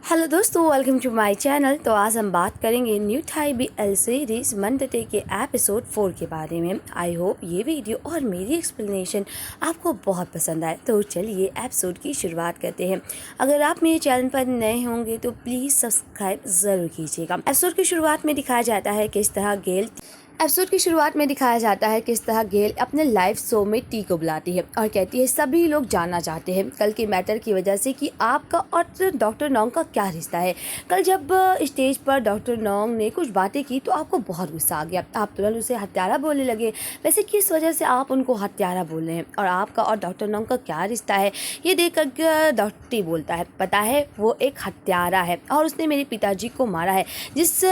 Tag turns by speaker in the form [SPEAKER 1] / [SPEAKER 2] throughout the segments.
[SPEAKER 1] Hello दोस्तों, welcome to my channel. तो आज हम बात करेंगे new Thai BL series Monday के एपिसोड 4 के बारे में। आई होप ये वीडियो और मेरी एक्सप्लेनेशन आपको बहुत पसंद आए। तो चलिए एपिसोड की शुरुआत करते हैं। अगर आप मेरे चैनल पर नए होंगे तो प्लीज़ सब्सक्राइब ज़रूर कीजिएगा। एपिसोड की शुरुआत में दिखाया जाता है किस तरह गेल अपने लाइव शो में टी को बुलाती है और कहती है सभी लोग जानना चाहते हैं कल के मैटर की वजह से कि आपका और डॉक्टर नोंग का क्या रिश्ता है। कल जब स्टेज पर डॉक्टर नोंग ने कुछ बातें की तो आपको बहुत गुस्सा आ गया। आप तुरंत उसे हत्यारा बोलने लगे। वैसे किस वजह से आप उनको हत्यारा बोल रहे हैं और आपका और डॉक्टर नोंग का क्या रिश्ता है? ये देख कर डॉक्टर टी बोलता है पता है वो एक हत्यारा है और उसने मेरे पिताजी को मारा है। जिस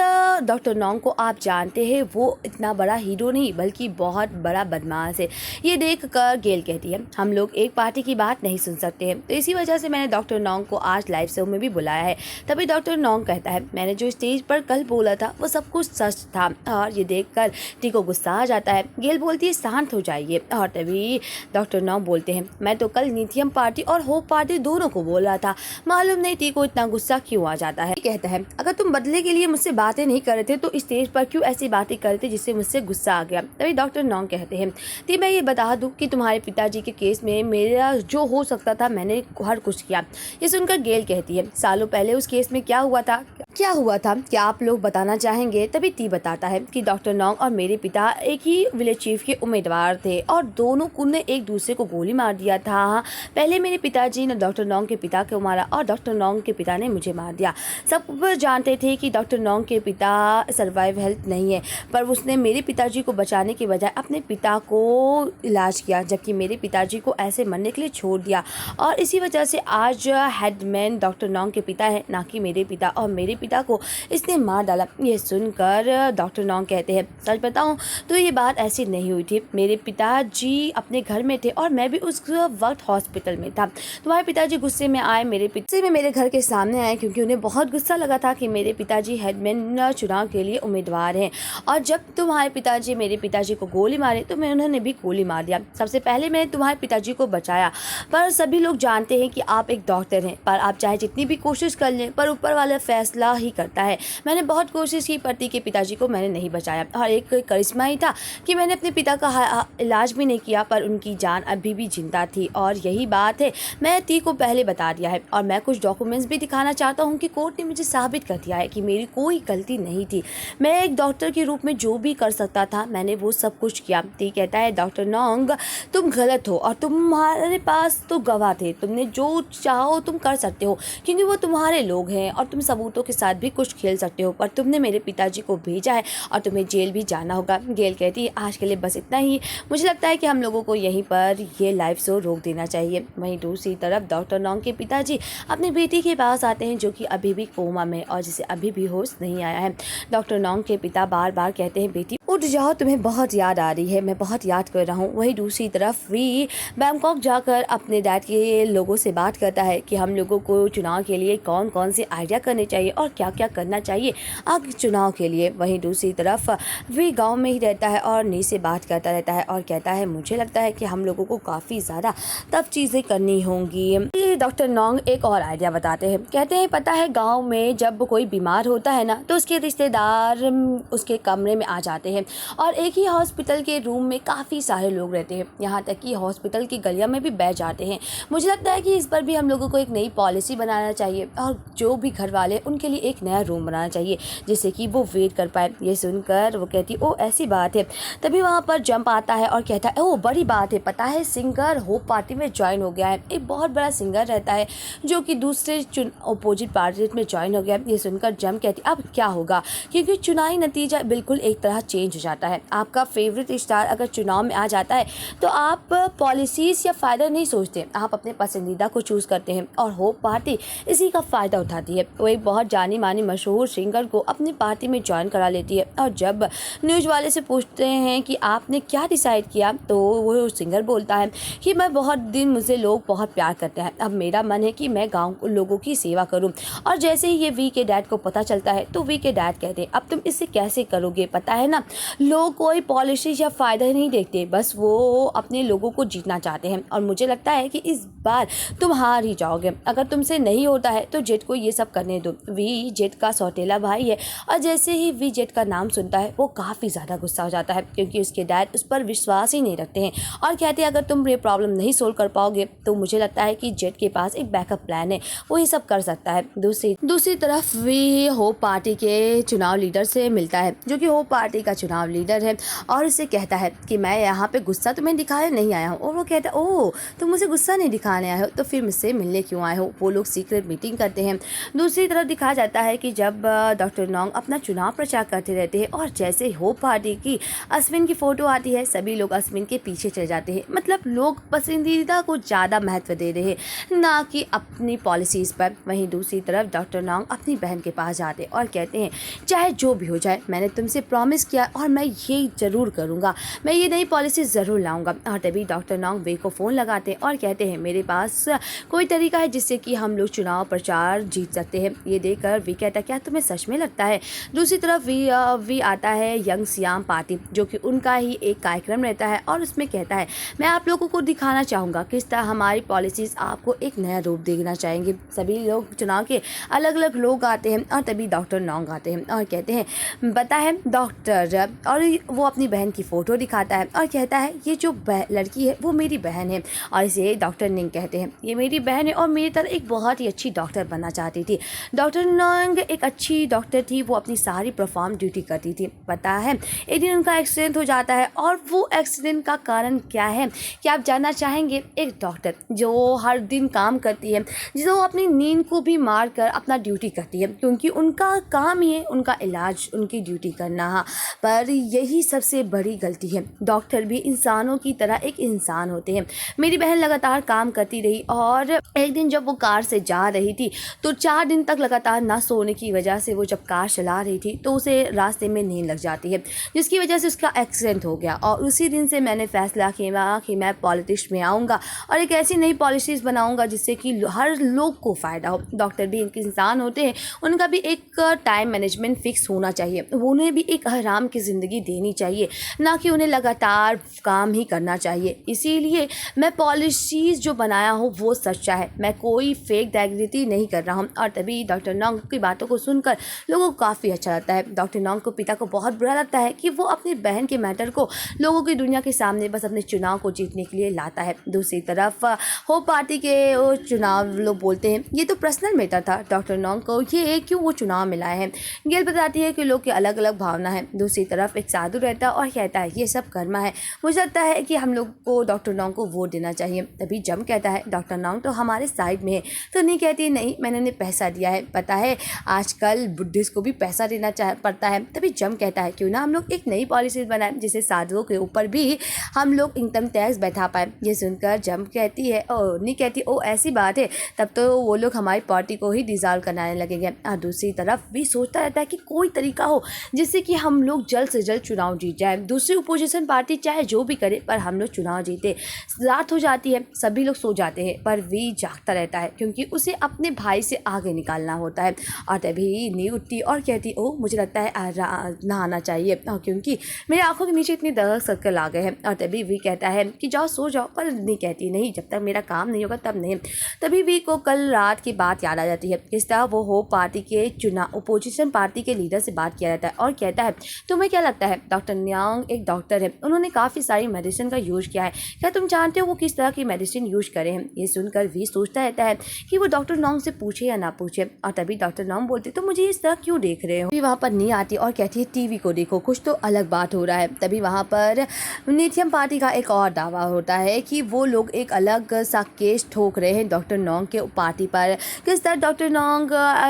[SPEAKER 1] डॉक्टर नोंग को आप जानते हैं वो इतना बड़ा हीरो नहीं बल्कि बहुत बड़ा बदमाश है। ये देख कर गेल कहती है हम लोग एक पार्टी की बात नहीं सुन सकते हैं, तो इसी वजह से मैंने डॉक्टर नोंग को आज लाइव शो में भी बुलाया है। तभी डॉक्टर नोंग कहता है मैंने जो स्टेज पर कल बोला था वो सब कुछ सच था। और ये देख कर टी को गुस्सा आ जाता है। गेल बोलती है शांत हो जाइए। और तभी डॉक्टर नोंग बोलते हैं मैं तो कल लिथियम पार्टी और होप पार्टी दोनों को बोल रहा था, मालूम नहीं टी को इतना गुस्सा क्यों आ जाता है। कहता है अगर तुम बदले के लिए मुझसे बातें नहीं कर रहे थे तो स्टेज पर क्यों ऐसी बातें करते जिससे मुझसे गुस्सा आ गया। तभी डॉक्टर नोंग कहते हैं ती मैं ये बता दूं कि तुम्हारे पिताजी के केस में मेरा जो हो सकता था मैंने हर कुछ किया। ये सुनकर गेल कहती है सालों पहले उस केस में क्या हुआ था क्या आप लोग बताना चाहेंगे? तभी टी बताता है कि डॉक्टर नोंग और मेरे पिता एक ही विलेज चीफ के उम्मीदवार थे और दोनों ने एक दूसरे को गोली मार दिया था। पहले मेरे पिताजी ने डॉक्टर नोंग के पिता को मारा और डॉक्टर नोंग के पिता ने मुझे मार दिया। सब जानते थे कि डॉक्टर नोंग के पिता सर्वाइव हेल्थ नहीं है, पर उसने मेरे पिताजी को बचाने के बजाय अपने पिता को इलाज किया, जबकि मेरे पिताजी को ऐसे मरने के लिए छोड़ दिया। और इसी वजह से आज हेडमैन डॉक्टर नोंग के पिता है, ना कि मेरे पिता, और मेरे पिता को इसने मार डाला। ये सुनकर डॉक्टर नोंग कहते हैं सच बताऊं तो ये बात ऐसी नहीं हुई थी। मेरे पिताजी अपने घर में थे और मैं भी उस वक्त हॉस्पिटल में था। तुम्हारे पिताजी गुस्से में आए, मेरे घर के सामने आए क्योंकि उन्हें बहुत गुस्सा लगा था कि मेरे पिताजी हेडमैन चुनाव के लिए उम्मीदवार हैं। और जब तुम्हारे पिताजी मेरे पिताजी को गोली मारे तो मैं उन्होंने भी गोली मार दिया। सबसे पहले मैंने तुम्हारे पिताजी को बचाया, पर सभी लोग जानते हैं कि आप एक डॉक्टर हैं, पर आप चाहे जितनी भी कोशिश कर लें पर ऊपर वाला फैसला ही करता है। मैंने बहुत कोशिश की पर टी के पिताजी को मैंने नहीं बचाया और एक करिश्मा ही था कि मैंने अपने पिता का इलाज भी नहीं किया, पर उनकी जान अभी भी जिंदा थी। और यही बात है, मैं टी को पहले बता दिया है और मैं कुछ डॉक्यूमेंट्स भी दिखाना चाहता हूँ कि कोर्ट ने मुझे साबित कर दिया है कि मेरी कोई गलती नहीं थी। मैं एक डॉक्टर के रूप में जो भी कर सकता था मैंने वो सब कुछ किया। टी कहता है डॉक्टर नोंग तुम गलत हो और तुम्हारे पास तो गवाह थे, तुमने जो चाहो तुम कर सकते हो क्योंकि वो तुम्हारे लोग हैं और तुम सबूतों के साथ भी कुछ खेल सकते हो, पर तुमने मेरे पिताजी को भेजा है और तुम्हें जेल भी जाना होगा। गेल कहती है आज के लिए बस इतना ही। मुझे लगता है कि हम लोगों को यहीं पर ये लाइव शो रोक देना चाहिए। वहीं दूसरी तरफ डॉक्टर नोंग के पिताजी अपनी बेटी के पास आते हैं जो कि अभी भी कोमा में और जिसे अभी भी होश नहीं आया है। डॉक्टर नोंग के पिता बार बार कहते हैं बेटी उठ जाओ, तुम्हें बहुत याद आ रही है, मैं बहुत याद कर रहा हूँ। वहीं दूसरी तरफ वी बैंकॉक जाकर अपने डैड के लोगों से बात करता है कि हम लोगों को चुनाव के लिए कौन कौन से आइडिया करने चाहिए और क्या क्या करना चाहिए आगे चुनाव के लिए। वहीं दूसरी तरफ वी गांव में ही रहता है और नी से बात करता रहता है और कहता है मुझे लगता है कि हम लोगों को काफ़ी ज़्यादा टफ चीज़ें करनी होंगी। डॉक्टर नोंग एक और आइडिया बताते हैं, कहते हैं पता है गाँव में जब कोई बीमार होता है ना तो उसके रिश्तेदार उसके कमरे में आ जाते हैं और एक ही हॉस्पिटल के रूम में काफ़ी सारे लोग रहते हैं, यहाँ तक कि हॉस्पिटल की गलियाँ में भी बैठ जाते हैं। मुझे लगता है कि इस पर भी हम लोगों को एक नई पॉलिसी बनाना चाहिए और जो भी घर वाले उनके लिए एक नया रूम बनाना चाहिए जिससे कि वो वेट कर पाए। ये सुनकर वो कहती ओ ऐसी बात है। तभी वहाँ पर जंप आता है और कहता है ओ बड़ी बात है, पता है सिंगर होप पार्टी में ज्वाइन हो गया है। एक बहुत बड़ा सिंगर रहता है जो कि दूसरे अपोजिट पार्टी में ज्वाइन हो गया। ये सुनकर जंप कहती अब क्या होगा, क्योंकि चुनावी नतीजा बिल्कुल एक तरह चेंज हो जाता है। आपका फेवरेट स्टार अगर चुनाव में आ जाता है तो आप पॉलिसीज या फ़ायदा नहीं सोचते, आप अपने पसंदीदा को चूज़ करते हैं और होप पार्टी इसी का फ़ायदा उठाती है। वो एक बहुत जानी जानी मानी मशहूर सिंगर को अपनी पार्टी में ज्वाइन करा लेती है। और जब न्यूज़ वाले से पूछते हैं कि आपने क्या डिसाइड किया, तो वो सिंगर बोलता है कि मैं बहुत दिन मुझे लोग बहुत प्यार करते हैं, अब मेरा मन है कि मैं गाँव लोगों की सेवा करूँ। और जैसे ही ये वी के डैड को पता चलता है तो वी के डैड कहते हैं अब तुम इसे कैसे करोगे, पता है ना लोग कोई पॉलिसी या फ़ायदा नहीं देखते, बस वो अपने लोगों को जीतना चाहते हैं और मुझे लगता है कि इस बार तुम हार ही जाओगे। अगर तुमसे नहीं होता है तो जेट को ये सब करने दो। वी जेट का सौतेला भाई है और जैसे ही वी जेट का नाम सुनता है वो काफ़ी ज़्यादा गुस्सा हो जाता है क्योंकि उसके डैड उस पर विश्वास ही नहीं रखते हैं और कहते हैं अगर तुम ये प्रॉब्लम नहीं सोल्व कर पाओगे तो मुझे लगता है कि जेट के पास एक बैकअप प्लान है, वो ये सब कर सकता है। दूसरी तरफ वी होप पार्टी के चुनाव लीडर से मिलता है जो कि होप पार्टी का चुनाव लीडर है और उससे कहता है कि मैं यहाँ पे गुस्सा तुम्हें दिखाने नहीं आया हूँ। और वो कहता है ओह तुम मुझे गुस्सा नहीं दिखाने आए हो तो फिर मुझसे मिलने क्यों आए हो। वो लोग सीक्रेट मीटिंग करते हैं। दूसरी तरफ दिखाया जाता है कि जब डॉक्टर नोंग अपना चुनाव प्रचार करते रहते हैं और जैसे होप पार्टी की अश्विन की फ़ोटो आती है सभी लोग अश्विन के पीछे चले जाते हैं। मतलब लोग पसंदीदा को ज़्यादा महत्व दे रहे हैं ना कि अपनी पॉलिसीज़ पर। वहीं दूसरी तरफ डॉक्टर नोंग अपनी बहन के पास जाते और कहते हैं चाहे जो भी हो जाए मैंने तुमसे प्रॉमिस किया और मैं ये ज़रूर करूँगा, मैं ये नई पॉलिसी ज़रूर लाऊंगा। और तभी डॉक्टर नोंग वे को फ़ोन लगाते और कहते हैं मेरे पास कोई तरीका है जिससे कि हम लोग चुनाव प्रचार जीत सकते हैं। ये देखकर वी कहता है क्या तुम्हें सच में लगता है। दूसरी तरफ वी आता है यंग सियाम पार्टी जो कि उनका ही एक कार्यक्रम रहता है और उसमें कहता है मैं आप लोगों को दिखाना चाहूँगा किस तरह हमारी पॉलिसीज़ आपको एक नया रूप देखना चाहेंगे। सभी लोग चुनाव के अलग अलग लोग आते हैं और तभी डॉक्टर नोंग आते हैं और कहते हैं बता है डॉक्टर, और वो अपनी बहन की फ़ोटो दिखाता है और कहता है ये जो लड़की है वो मेरी बहन है और इसे डॉक्टर निंग कहते हैं। ये मेरी बहन है और मेरी तरह एक बहुत ही अच्छी डॉक्टर बनना चाहती थी। डॉक्टर नोंग एक अच्छी डॉक्टर थी, वो अपनी सारी परफॉर्म ड्यूटी करती थी। पता है एक दिन उनका एक्सीडेंट हो जाता है और वो एक्सीडेंट का कारण क्या है क्या आप जानना चाहेंगे। एक डॉक्टर जो हर दिन काम करती है, जो अपनी नींद को भी मार कर अपना ड्यूटी करती है क्योंकि उनका काम ही है उनका इलाज उनकी ड्यूटी करना। पर यही सबसे बड़ी गलती है, डॉक्टर भी इंसानों की तरह एक इंसान होते हैं। मेरी बहन लगातार काम करती रही और एक दिन जब वो कार से जा रही थी तो 4 दिन तक लगातार ना सोने की वजह से वो जब कार चला रही थी तो उसे रास्ते में नींद लग जाती है जिसकी वजह से उसका एक्सीडेंट हो गया। और उसी दिन से मैंने फैसला किया कि मैं पॉलिटिक्स में आऊँगा और एक ऐसी नई पॉलिसीज़ बनाऊँगा जिससे कि हर लोग को फ़ायदा हो। डॉक्टर भी एक इंसान होते हैं, उनका भी एक टाइम मैनेजमेंट फिक्स होना चाहिए, उन्हें भी एक आराम की ज़िंदगी देनी चाहिए ना कि उन्हें लगातार काम ही करना चाहिए। इसीलिए मैं पॉलिसीज़ जो बनाया हूँ वो सच्चा है, मैं कोई फेक राजनीति नहीं कर रहा हूँ। और तभी डॉक्टर नोंग की बातों को सुनकर लोगों को काफ़ी अच्छा लगता है। डॉक्टर नोंग को पिता को बहुत बुरा लगता है कि वो अपनी बहन के मैटर को लोगों की दुनिया के सामने बस अपने चुनाव को जीतने के लिए लाता है। दूसरी तरफ होप पार्टी के वो चुनाव लोग बोलते हैं ये तो पर्सनल मैटर था डॉक्टर नोंग को, ये क्यों वो चुनाव में लाए हैं। गेल बताती है कि लोग की अलग अलग भावना है। दूसरी तरफ एक साधु रहता है और कहता है ये सब कर्मा है, मुझे लगता है कि हम लोग को डॉक्टर नोंग को वोट देना चाहिए। तभी जम कहता है डॉक्टर नोंग तो हमारे साइड में है। तो नहीं कहती नहीं मैंने उन्हें पैसा दिया है, पता है आजकल बुद्धिस्ट को भी पैसा देना पड़ता है। तभी जम कहता है क्यों ना हम लोग एक नई पॉलिसी बनाएं जिससे साधुओं के ऊपर भी हम लोग इनकम टैक्स बैठा पाए। ये सुनकर जम कहती है ओ नहीं कहती ओ ऐसी बात है, तब तो वो लोग हमारी पार्टी को ही डिज़ॉल्व कराने लगेंगे। और दूसरी तरफ भी सोचता रहता है कि कोई तरीका हो जिससे कि हम लोग जल्द से जल्द चुनाव जीत जाए। दूसरी अपोजिशन पार्टी चाहे जो भी करे पर हम लोग चुनाव जीते। रात हो जाती है, सभी लोग सो जाते हैं पर वी जागता रहता है क्योंकि उसे अपने भाई से आगे निकालना होता है। और तभी नी उठती और कहती ओ मुझे लगता है नहाना चाहिए क्योंकि मेरी आंखों के नीचे इतनी डार्क सर्कल आ गए हैं। और तभी वी कहता है कि जाओ सो जाओ, पर नहीं कहती नहीं जब तक मेरा काम नहीं होगा तब नहीं। तभी वी को कल रात की बात याद आ जाती है। किस तरह वो होप पार्टी के चुनाव अपोजिशन पार्टी के लीडर से बात किया जाता है और कहता है तुम्हें क्या लगता है डॉक्टर नोंग एक डॉक्टर है, उन्होंने काफ़ी सारी मेडिसिन का यूज़ किया है, क्या तुम जानते हो वो किस तरह की मेडिसिन यूज़ करे हैं। ये सुनकर वी सोचता रहता है कि वो डॉक्टर नोंग से पूछे या ना पूछे। और तभी डॉक्टर नोंग बोलते तो मुझे इस तरह क्यों देख रहे हो। वहाँ पर नहीं आती और कहती है टीवी को देखो कुछ तो अलग बात हो रहा है। तभी वहाँ पर लिथियम पार्टी का एक और दावा होता है कि वो लोग एक अलग सा केस ठोक रहे हैं डॉक्टर नोंग के पार्टी पर। किस तरह डॉक्टर नोंग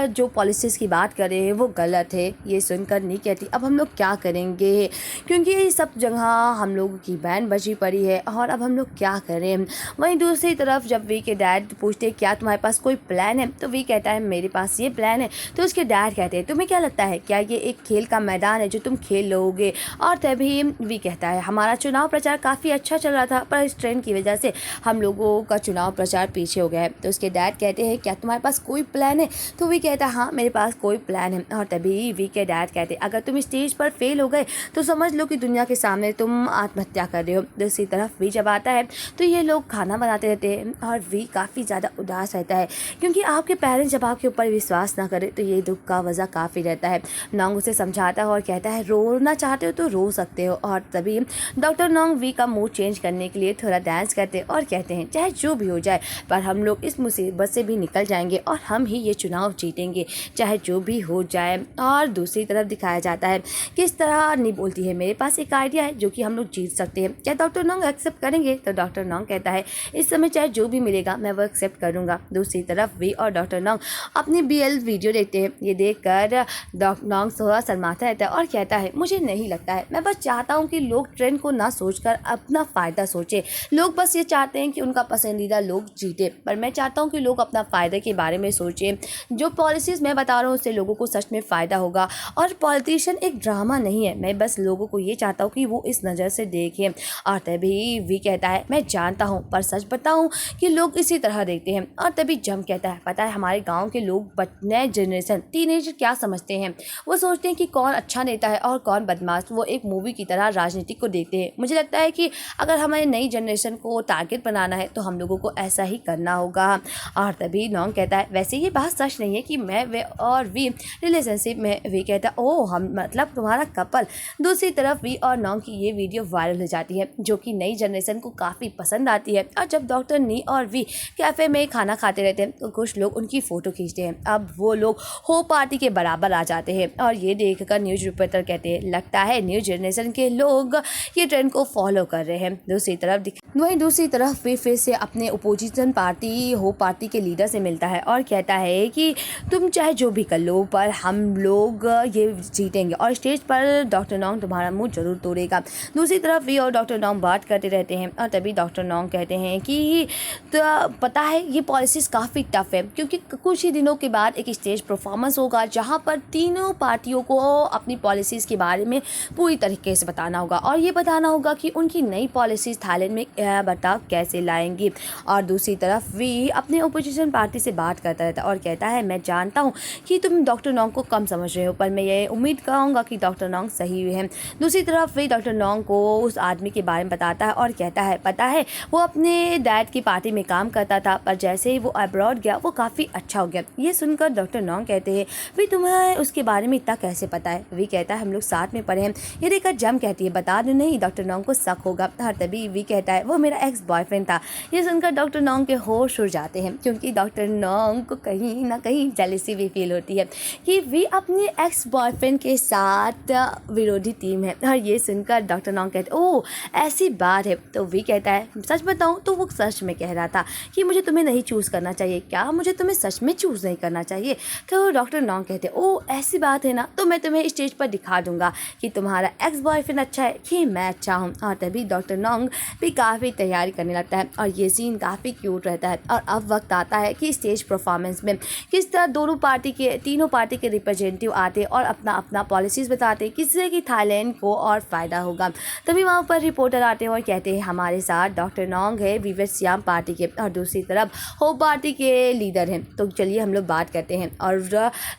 [SPEAKER 1] जो पॉलिसीज़ की बात कर रहे हैं वो गलत है। ये सुनकर नहीं कहती अब हम लोग क्या करेंगे क्योंकि सब जगह हम लोगों की बैन बची पड़ी है और अब हम लोग क्या करें। वहीं दूसरी तरफ जब वी के डैड पूछते क्या तुम्हारे पास कोई प्लान है तो वी कहता है मेरे पास ये प्लान प्लान है। तो उसके डैड कहते हैं तुम्हें क्या लगता है, क्या ये एक खेल का मैदान है जो तुम खेल लोगे। और तभी वी कहता है हमारा चुनाव प्रचार काफ़ी अच्छा चल रहा था, पर इस ट्रेंड की वजह से हम लोगों का चुनाव प्रचार पीछे हो गया है। तो उसके डैड कहते हैं क्या तुम्हारे पास कोई प्लान है। तो वी कहता है हाँ मेरे पास कोई प्लान है। और तभी वी के डैड कहते हैं अगर तुम स्टेज पर फेल हो गए तो समझ लो कि दुनिया के सामने तुम आत्महत्या कर रहे हो। दूसरी तरफ वी जब आता है तो ये लोग खाना बनाते रहते हैं और वी काफ़ी ज़्यादा उदास रहता है, क्योंकि आपके पेरेंट्स जब आपके ऊपर विश्वास ना करें तो ये दुख का वजह काफ़ी रहता है। नोंग उसे समझाता है और कहता है रोना चाहते हो तो रो सकते हो। और तभी डॉक्टर नोंग वी का मूड चेंज करने के लिए थोड़ा डांस करते हैं और कहते हैं चाहे जो भी हो जाए पर हम लोग इस मुसीबत से भी निकल जाएंगे और हम ही ये चुनाव जीतेंगे चाहे जो भी हो जाए। और दूसरी तरफ दिखाया जाता है किस तरह नहीं बोलती है मेरे पास एक आइडिया है जो कि हम लोग जीत सकते हैं, क्या डॉक्टर नोंग एक्सेप्ट करेंगे। तो डॉक्टर नोंग कहता है इस समय चाहे जो भी मिलेगा मैं वो एक्सेप्ट करूँगा। दूसरी तरफ वी और डॉक्टर नोंग अपनी BL वीडियो देखते हैं। ये देखकर डॉक्टर नोंग थोड़ा शर्माता रहता है और कहता है मुझे नहीं लगता है, मैं बस चाहता हूँ कि लोग ट्रेंड को ना सोचकर अपना फ़ायदा सोचे। लोग बस ये चाहते हैं कि उनका पसंदीदा लोग जीते, पर मैं चाहता हूँ कि लोग अपना फ़ायदे के बारे में सोचें। जो पॉलिसीज़ मैं बता रहा हूँ उससे लोगों को सच में फ़ायदा होगा। और पॉलिटिशियन एक ड्रामा नहीं है, मैं बस लोगों को ये चाहता हूँ कि वो इस नज़र से देखें। और तभी वी कहता है मैं जानता हूँ पर सच बताऊँ कि लोग इसी तरह देखते हैं। और तभी जम कहता है पता है हमारे गाँव के लोग नए जनरेशन टीनेजर क्या समझते हैं, वो सोचते हैं कि कौन अच्छा नेता है और कौन बदमाश। वो एक मूवी की तरह राजनीतिक को देखते हैं। मुझे लगता है कि अगर हमारे नई जनरेशन को टारगेट बनाना है तो हम लोगों को ऐसा ही करना होगा। और तभी नोंग कहता है वैसे ये बात सच नहीं है कि मैं वे और वी रिलेशनशिप में। वी कहता है ओह हम मतलब तुम्हारा कपल। दूसरी तरफ वी और नोंग की ये वीडियो वायरल हो जाती है जो कि नई जनरेशन को काफ़ी पसंद आती है। और जब डॉक्टर नी और वी कैफ़े में खाना खाते रहते हैं तो कुछ लोग उनकी फ़ोटो खींचते हैं। अब वो लोग हो पार्टी के बराबर आ जाते हैं और ये देखकर न्यूज़ रिपोर्टर कहते हैं लगता है न्यू जनरेशन के लोग ये ट्रेंड को फॉलो कर रहे हैं। दूसरी तरफ वे फिर से अपने अपोजिशन पार्टी हो पार्टी के लीडर से मिलता है और कहता है कि तुम चाहे जो भी कर लो पर हम लोग ये जीतेंगे और स्टेज पर डॉक्टर नोंग तुम्हारा मुंह जरूर तोड़ेगा। दूसरी तरफ वी और डॉक्टर नोंग बात करते रहते हैं और तभी डॉक्टर नोंग कहते हैं कि तो पता है ये पॉलिसीज काफ़ी टफ है, क्योंकि कुछ ही दिनों के बाद एक स्टेज परफॉर्मेंस होगा जहाँ पर तीनों पार्टियों को अपनी पॉलिसीज़ के बारे में पूरी तरीके से बताना होगा और ये बताना होगा कि उनकी नई पॉलिसीज़ थाईलैंड में बदलाव कैसे लाएंगी। और दूसरी तरफ वी अपने ओपोजिशन पार्टी से बात करता रहता है और कहता है मैं जानता हूँ कि तुम डॉक्टर नोंग को कम समझ रहे हो पर मैं ये उम्मीद करूँगा कि डॉक्टर नोंग सही है। दूसरी तरफ वी डॉक्टर नोंग को उस आदमी के बारे में बताता है और कहता है पता है वो अपने डैड की पार्टी में काम करता था पर जैसे ही वो अब्रॉड गया वो काफ़ी अच्छा हो गया। ये सुनकर डॉक्टर नोंग कहते हैं वी तुम्हें उसके बारे में इतना कैसे पता है। वी कहता है हम लोग साथ में पढ़े हैं। ये देखकर जम कहती है बता दो नहीं, डॉक्टर नोंग को शक होगा। हर तभी वी कहता है वो मेरा एक्स बॉयफ्रेंड था। ये सुनकर डॉक्टर नोंग के होश उड़ जाते हैं, क्योंकि डॉक्टर नोंग को कहीं ना कहीं जेलसी भी फील होती है कि वी अपने एक्स बॉयफ्रेंड के साथ विरोधी टीम है। और ये सुनकर डॉक्टर नोंग कहते ओह ऐसी बात है। तो वी कहता है सच बताऊँ तो वो सच में कह रहा था कि मुझे तुम्हें नहीं चूज़ करना चाहिए, क्या मुझे तुम्हें सच में चूज़ नहीं करना चाहिए। तो डॉक्टर नोंग कहते ओह ऐसी बात है ना, तो मैं तुम्हें स्टेज पर दिखा दूंगा कि तुम्हारा एक्स बॉयफ्रेंड अच्छा है कि मैं अच्छा हूँ। और तभी डॉक्टर नोंग भी काफ़ी तैयारी करने लगता है और ये सीन काफ़ी क्यूट रहता है। और अब वक्त आता है कि स्टेज परफॉर्मेंस में किस तरह तीनों पार्टी के रिप्रेजेंटेटिव आते और अपना अपना पॉलिसीज़ बताते किससे कि थाईलैंड को और फ़ायदा होगा। तभी वहाँ पर रिपोर्टर आते हैं और कहते हैं हमारे साथ डॉक्टर नोंग है विवेट सियाम पार्टी के और दूसरी तरफ होप पार्टी के लीडर हैं। तो चलिए हम लोग बात करते हैं। और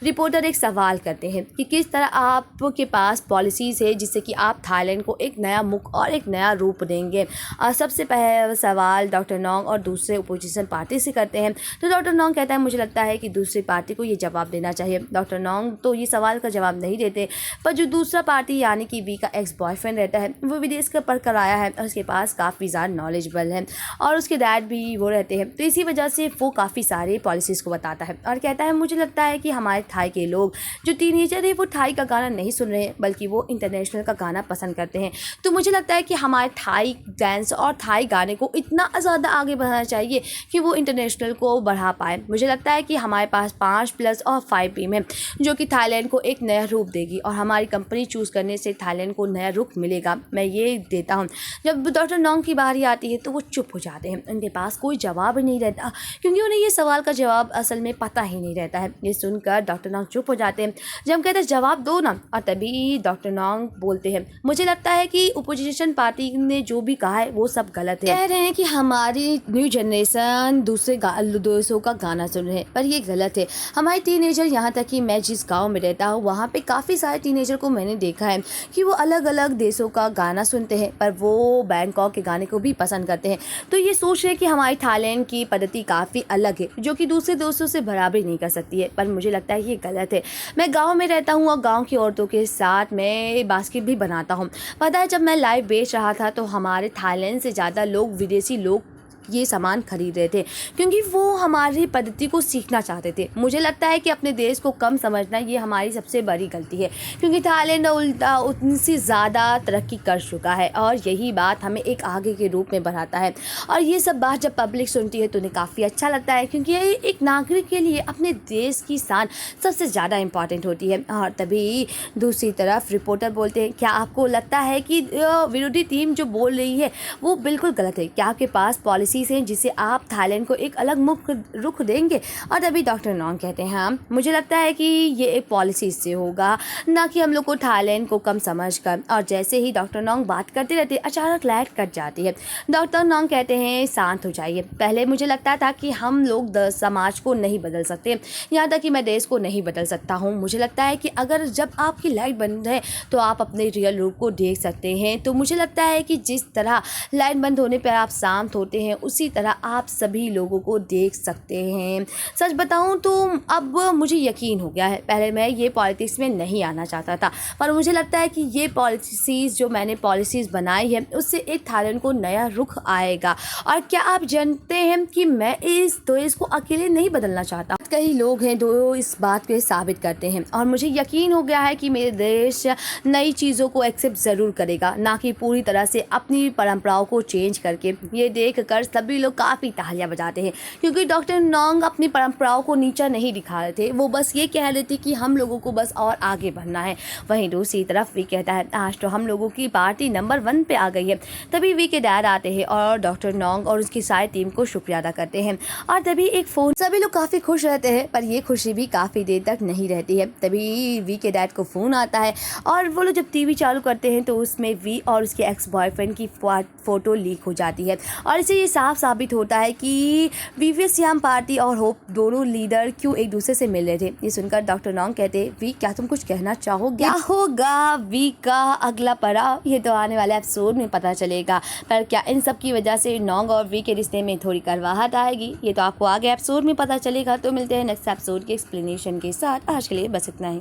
[SPEAKER 1] रिपोर्टर एक सवाल करते हैं कि किस तरह आपके पास पॉलिसीज़ है जिससे कि आप थाईलैंड को एक नया मुख और एक नया रूप देंगे। और सबसे पहले सवाल डॉक्टर नोंग और दूसरे अपोजिशन पार्टी से करते हैं। तो डॉक्टर नोंग कहता है मुझे लगता है कि दूसरी पार्टी को ये जवाब देना चाहिए। डॉक्टर नोंग तो ये सवाल का जवाब नहीं देते, पर जो दूसरा पार्टी यानी कि वी का एक्स बॉयफ्रेंड रहता है वो विदेश का पढ़ कर आया है और उसके पास काफ़ी ज़्यादा नॉलेजेबल है और उसके डैड भी वो रहते हैं। तो इसी वजह से वो काफ़ी सारे पॉलिसीज़ को बताता है और कहता है मुझे लगता है कि हमारे थाई के लोग जो टीनेजर है वो थाई का गाना नहीं सुन रहे हैं बल्कि वो इंटरनेशनल का गाना पसंद करते हैं। तो मुझे लगता है कि हमारे थाई डांस और थाई गाने को इतना ज़्यादा आगे बढ़ाना चाहिए कि वो इंटरनेशनल को बढ़ा पाए। मुझे लगता है कि हमारे पास 5+ और 5 टीम है जो कि थाईलैंड को एक नया रूप देगी और हमारी कंपनी चूज़ करने से थाईलैंड को नया रुख मिलेगा। मैं ये देता हूँ। जब डॉक्टर नोंग की बारी आती है तो वो चुप हो जाते हैं, उनके पास कोई जवाब नहीं रहता क्योंकि उन्हें ये सवाल का जवाब असल में पता ही नहीं रहता है। ये सुनकर डॉक्टर नॉन्ग चुप हो जाते हैं। जब हम कहते हैं जवाब दो ना, और तभी डॉक्टर नॉन्ग बोलते हैं, मुझे लगता है कि अपोजिशन पार्टी ने जो भी कहा है वो सब गलत है। कह रहे हैं कि हमारी न्यू जनरेशन दूसरे देशों का गाना सुन रहे हैं, पर ये गलत है। हमारे टीनेजर, यहाँ तक कि मैं जिस गांव में रहता हूँ वहाँ पे काफ़ी सारे टीनेजर को मैंने देखा है कि वो अलग अलग देशों का गाना सुनते हैं, पर वो बैंकॉक के गाने को भी पसंद करते हैं। तो ये सोच रहे हैं कि हमारी थाईलैंड की पद्धति काफ़ी अलग है, जो कि दूसरे दोस्तों से बराबरी नहीं कर सकती है, पर मुझे लगता है ये गलत है। मैं गाँव में रहता हूँ और गाँव की औरतों के साथ मैं बास्केट भी बनाता हूँ। पता है, जब मैं लाइव बेच रहा था तो हमारे थाईलैंड से ज़्यादा लोग, विदेशी लोग ये सामान खरीद रहे थे, क्योंकि वो हमारी पद्धति को सीखना चाहते थे। मुझे लगता है कि अपने देश को कम समझना ये हमारी सबसे बड़ी गलती है, क्योंकि थाईलैंड उल्टा उतनी ज़्यादा तरक्की कर चुका है और यही बात हमें एक आगे के रूप में बढ़ाता है। और ये सब बात जब पब्लिक सुनती है तो उन्हें काफ़ी अच्छा लगता है, क्योंकि एक नागरिक के लिए अपने देश की शान सबसे ज़्यादा इम्पॉर्टेंट होती है। और तभी दूसरी तरफ रिपोर्टर बोलते हैं, क्या आपको लगता है कि विरोधी टीम जो बोल रही है वो बिल्कुल गलत है? क्या आपके पास पॉलिसी हैं जिसे आप थाईलैंड को एक अलग मुख रुख देंगे? और तभी डॉक्टर नॉन्ग कहते हैं, हाँ, मुझे लगता है कि ये एक पॉलिसी से होगा, ना कि हम लोग को थाईलैंड को कम समझकर। और जैसे ही डॉक्टर नॉन्ग बात करते रहते अचानक लाइट कट जाती है। डॉक्टर नॉन्ग कहते हैं, शांत हो जाइए। पहले मुझे लगता था कि हम लोग समाज को नहीं बदल सकते, यहाँ तक कि मैं देश को नहीं बदल सकता हूँ। मुझे लगता है कि अगर जब आपकी लाइट बंद है तो आप अपने रियल रूप को देख सकते हैं। तो मुझे लगता है कि जिस तरह लाइट बंद होने पर आप शांत होते हैं, उसी तरह आप सभी लोगों को देख सकते हैं। सच बताऊं तो अब मुझे यकीन हो गया है। पहले मैं ये पॉलिटिक्स में नहीं आना चाहता था, पर मुझे लगता है कि ये पॉलिसीज़ जो मैंने पॉलिसीज़ बनाई है उससे एक थाईलैंड को नया रुख आएगा। और क्या आप जानते हैं कि मैं इस देश को अकेले नहीं बदलना चाहता। कई लोग हैं जो इस बात को साबित करते हैं, और मुझे यकीन हो गया है कि मेरे देश नई चीज़ों को एक्सेप्ट ज़रूर करेगा, ना कि पूरी तरह से अपनी परंपराओं को चेंज करके। ये देख कर सभी लोग काफ़ी तालियां बजाते हैं, क्योंकि डॉक्टर नॉन्ग अपनी परंपराओं को नीचा नहीं दिखा रहे थे। वो बस ये कह रहे थे कि हम लोगों को बस और आगे बढ़ना है। वहीं दूसरी तरफ वी कहता है, आज तो हम लोगों की पार्टी नंबर 1 पे आ गई है। तभी वी के डैड आते हैं और डॉक्टर नॉन्ग और उसकी सारी टीम को शुक्रिया अदा करते हैं। और तभी एक फ़ोन, सभी लोग काफ़ी खुश रहते हैं, पर ये खुशी भी काफ़ी देर तक नहीं रहती है। तभी वी के डैड को फ़ोन आता है और वो लोग जब टीवी चालू करते हैं तो उसमें वी और उसके एक्स बॉयफ्रेंड की फ़ोटो लीक हो जाती है। और इससे ये साफ साबित होता है कि वीवीएम पार्टी और होप दोनों लीडर क्यों एक दूसरे से मिल रहे थे। ये सुनकर डॉक्टर नॉन्ग कहते, वी क्या तुम कुछ कहना चाहोगे? क्या होगा वी का अगला पड़ाव, ये तो आने वाले एपिसोड में पता चलेगा। पर क्या इन सब की वजह से नॉन्ग और वी के रिश्ते में थोड़ी करवाहट आएगी, ये तो आपको आगे एपिसोड में पता चलेगा। तो मिलते हैं नेक्स्ट एपिसोड के एक्सप्लेनेशन के साथ। आज के लिए बस इतना ही।